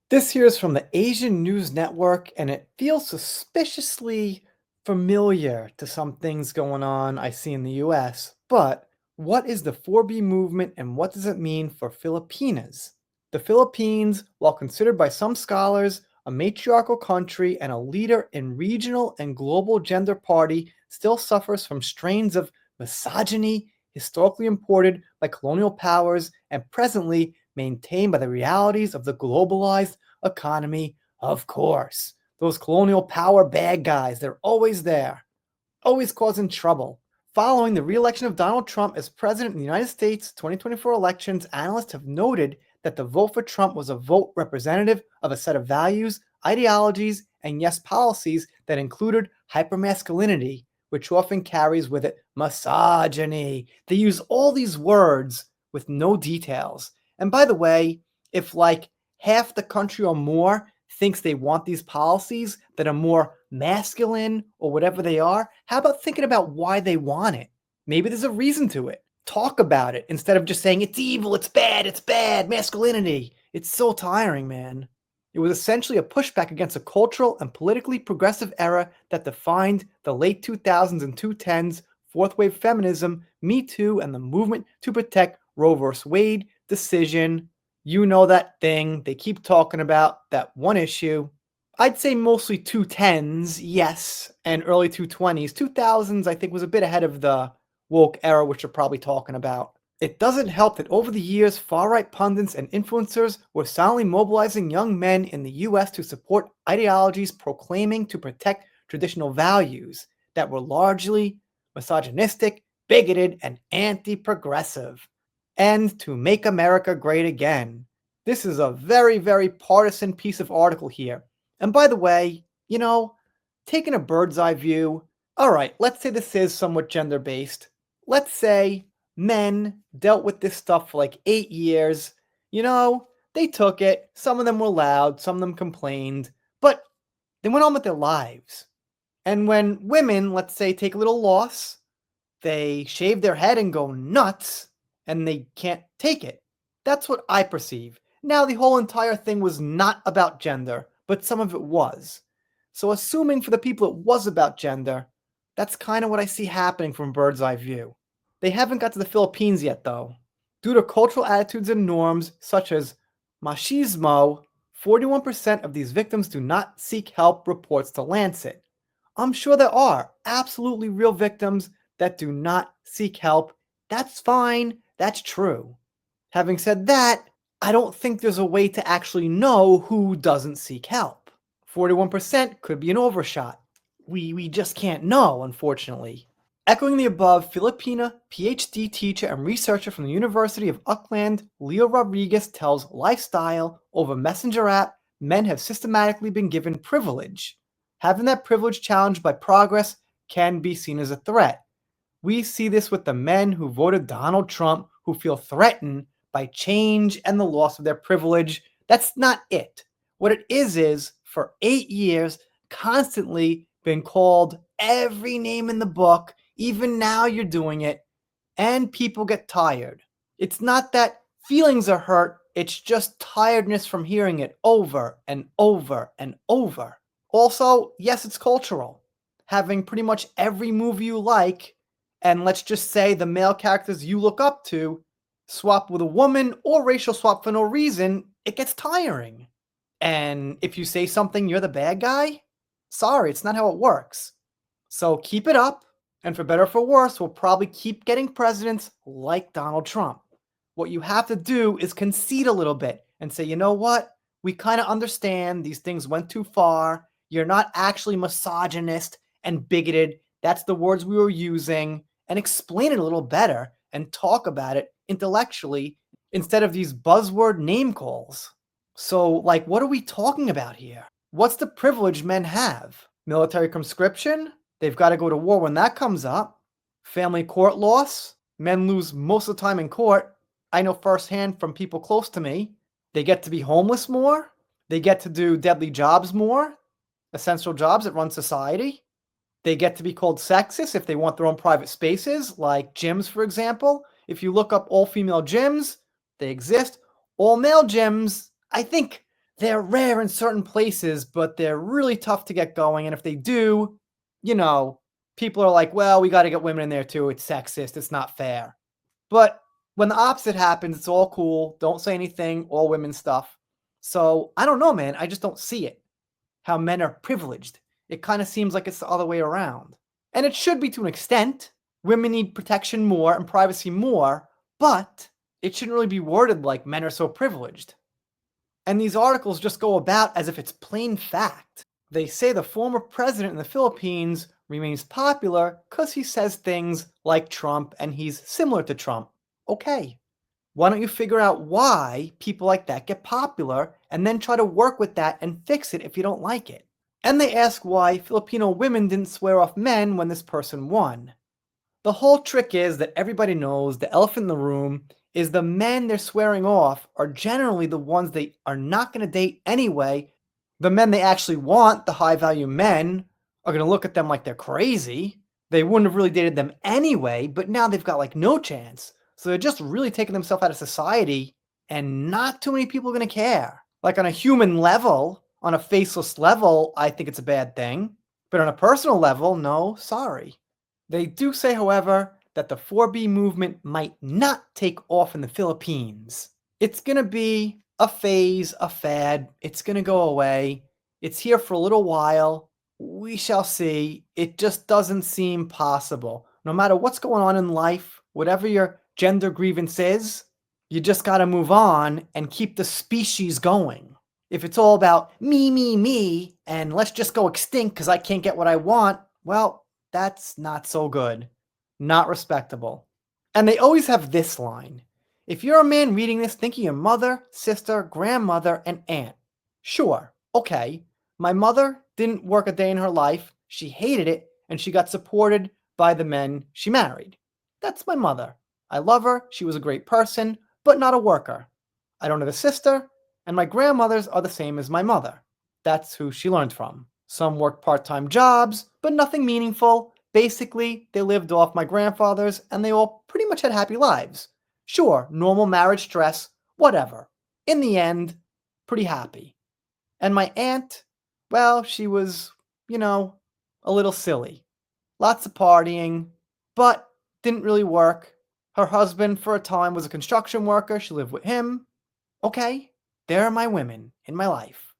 This here is from the Asian News Network, and it feels suspiciously familiar to some things going on I see in the US. But what is the 4B movement and what does it mean for Filipinas? The Philippines, while considered by some scholars a matriarchal country and a leader in regional and global gender party, still suffers from strains of misogyny historically imported by colonial powers and presently maintained by the realities of the globalized economy, of course. Those colonial power bad guys, they're always there, always causing trouble. Following the re-election of Donald Trump as president in the United States 2024 elections, analysts have noted that the vote for Trump was a vote representative of a set of values, ideologies, and yes, policies that included hypermasculinity, which often carries with it misogyny. They use all these words with no details. And by the way, if like half the country or more thinks they want these policies that are more masculine or whatever they are, how about thinking about why they want it? Maybe there's a reason to it. Talk about it instead of just saying it's evil, it's bad, masculinity. It's so tiring, man. It was essentially a pushback against a cultural and politically progressive era that defined the late 2000s and 2010s, fourth wave feminism, Me Too, and the movement to protect Roe vs. Wade decision. You know that thing they keep talking about, that one issue. I'd say mostly 210s, yes, and early 220s. 2000s, I think, was a bit ahead of the woke era, which you're probably talking about. It doesn't help that over the years, far-right pundits and influencers were silently mobilizing young men in the US to support ideologies proclaiming to protect traditional values that were largely misogynistic, bigoted, and anti-progressive, and to make America great again. This is a very, very partisan piece of article here. And by the way, taking a bird's eye view, all right, let's say this is somewhat gender based. Let's say men dealt with this stuff for like 8 years. They took it. Some of them were loud, some of them complained, but they went on with their lives. And when women, let's say, take a little loss, they shave their head and go nuts, and they can't take it. That's what I perceive. Now, the whole entire thing was not about gender, but some of it was. So, assuming for the people it was about gender, that's kind of what I see happening from a bird's eye view. They haven't got to the Philippines yet, though. Due to cultural attitudes and norms such as machismo, 41% of these victims do not seek help, reports to Lancet. I'm sure there are absolutely real victims that do not seek help. That's fine. That's true. Having said that, I don't think there's a way to actually know who doesn't seek help. 41% could be an overshot. We just can't know, unfortunately. Echoing the above, Filipina PhD teacher and researcher from the University of Auckland, Leo Rodriguez tells Lifestyle over Messenger app, men have systematically been given privilege. Having that privilege challenged by progress can be seen as a threat. We see this with the men who voted Donald Trump who feel threatened by change and the loss of their privilege. That's not it. What it is for 8 years, constantly been called every name in the book. Even now, you're doing it, and people get tired. It's not that feelings are hurt, it's just tiredness from hearing it over and over and over. Also, yes, it's cultural. Having pretty much every movie you like, and let's just say the male characters you look up to, swap with a woman or racial swap for no reason, it gets tiring. And if you say something, you're the bad guy? Sorry, it's not how it works. So keep it up, and for better or for worse, we'll probably keep getting presidents like Donald Trump. What you have to do is concede a little bit and say, you know what? We kind of understand these things went too far. You're not actually misogynist and bigoted. That's the words we were using. And explain it a little better and talk about it intellectually instead of these buzzword name calls. So, like, what are we talking about here? What's the privilege men have? Military conscription? They've got to go to war when that comes up. Family court loss? Men lose most of the time in court. I know firsthand from people close to me. They get to be homeless more. They get to do deadly jobs more. Essential jobs that run society. They get to be called sexist if they want their own private spaces, like gyms, for example. If you look up all female gyms, they exist. All male gyms, I think They're rare in certain places, but they're really tough to get going, and if they do, you know, people are like, "Well, we gotta get women in there too, it's sexist, it's not fair." But when the opposite happens, it's all cool, don't say anything, all women stuff. So, I don't know, man, I just don't see it, how men are privileged. It kinda seems like it's the other way around. And it should be to an extent. Women need protection more and privacy more, but it shouldn't really be worded like men are so privileged. And these articles just go about as if it's plain fact. They say the former president in the Philippines remains popular because he says things like Trump and he's similar to Trump. Okay, why don't you figure out why people like that get popular and then try to work with that and fix it if you don't like it? And they ask why Filipino women didn't swear off men when this person won. The whole trick is that everybody knows the elephant in the room is the men they're swearing off are generally the ones they are not going to date anyway. The men they actually want, the high value men, are going to look at them like they're crazy. They wouldn't have really dated them anyway, but now they've got like no chance. So they're just really taking themselves out of society, and not too many people are going to care. Like on a human level, on a faceless level, I think it's a bad thing. But on a personal level, no, sorry. They do say, however, that the 4B movement might not take off in the Philippines. It's going to be a phase, a fad. It's going to go away. It's here for a little while. We shall see. It just doesn't seem possible. No matter what's going on in life, whatever your gender grievance is, you just got to move on and keep the species going. If it's all about me, and let's just go extinct because I can't get what I want, well, that's not so good. Not respectable. And they always have this line. If you're a man reading this, think of your mother, sister, grandmother, and aunt. Sure, okay. My mother didn't work a day in her life. She hated it, and she got supported by the men she married. That's my mother. I love her. She was a great person, but not a worker. I don't have a sister, and my grandmothers are the same as my mother. That's who she learned from. Some worked part-time jobs, but nothing meaningful. Basically, they lived off my grandfathers, and they all pretty much had happy lives. Sure, normal marriage stress, whatever. In the end, pretty happy. And my aunt, well, she was, you know, a little silly. Lots of partying, but didn't really work. Her husband, for a time, was a construction worker. She lived with him. Okay, there are my women in my life.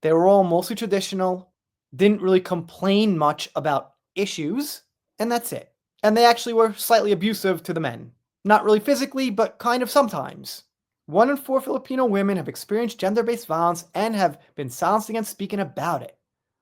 They were all mostly traditional, didn't really complain much about issues, and that's it. And they actually were slightly abusive to the men. Not really physically, but kind of sometimes. 1 in 4 Filipino women have experienced gender based violence and have been silenced against speaking about it.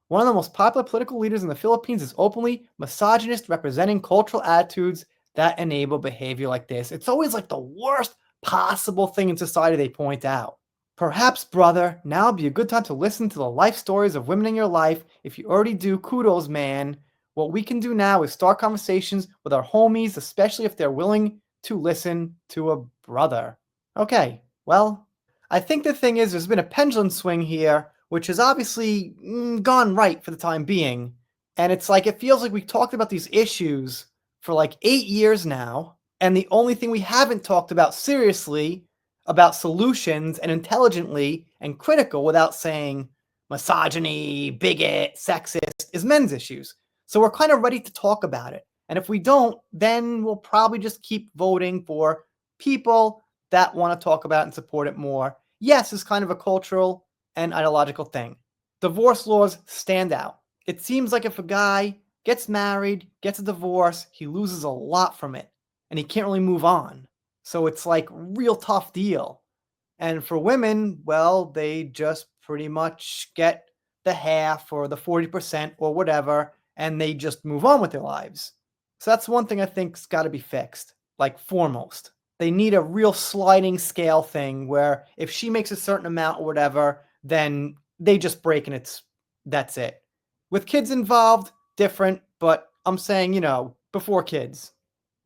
One of the most popular political leaders in the Philippines is openly misogynist, representing cultural attitudes that enable behavior like this. It's always like the worst possible thing in society they point out. Perhaps, brother, now would be a good time to listen to the life stories of women in your life. If you already do, kudos, man. What we can do now is start conversations with our homies, especially if they're willing to listen to a brother. Okay, well, I think the thing is there's been a pendulum swing here, which has obviously gone right for the time being. And it's like it feels like we talked about these issues for like 8 years now, and the only thing we haven't talked about seriously about solutions and intelligently and critical without saying misogyny, bigot, sexist is men's issues. So we're kind of ready to talk about it. And if we don't, then we'll probably just keep voting for people that want to talk about and support it more. Yes, it's kind of a cultural and ideological thing. Divorce laws stand out. It seems like if a guy gets married, gets a divorce, he loses a lot from it and he can't really move on. So it's like real tough deal. And for women, well, they just pretty much get the half or the 40% or whatever, and they just move on with their lives. So that's one thing I think's got to be fixed, like foremost. They need a real sliding scale thing where if she makes a certain amount or whatever, then they just break and that's it. With kids involved, different, but I'm saying, before kids.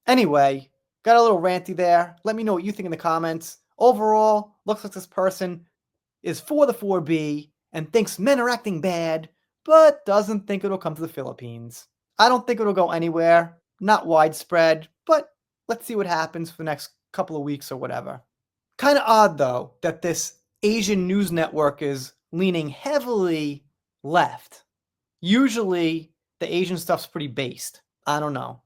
Anyway, got a little ranty there. Let me know what you think in the comments. Overall, looks like this person is for the 4B and thinks men are acting bad, but doesn't think it'll come to the Philippines. I don't think it'll go anywhere, not widespread, but let's see what happens for the next couple of weeks or whatever. Kind of odd, though, that this Asian news network is leaning heavily left. Usually, the Asian stuff's pretty based. I don't know.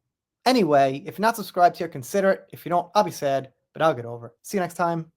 Anyway, if you're not subscribed here, consider it. If you don't, I'll be sad, but I'll get over it. See you next time.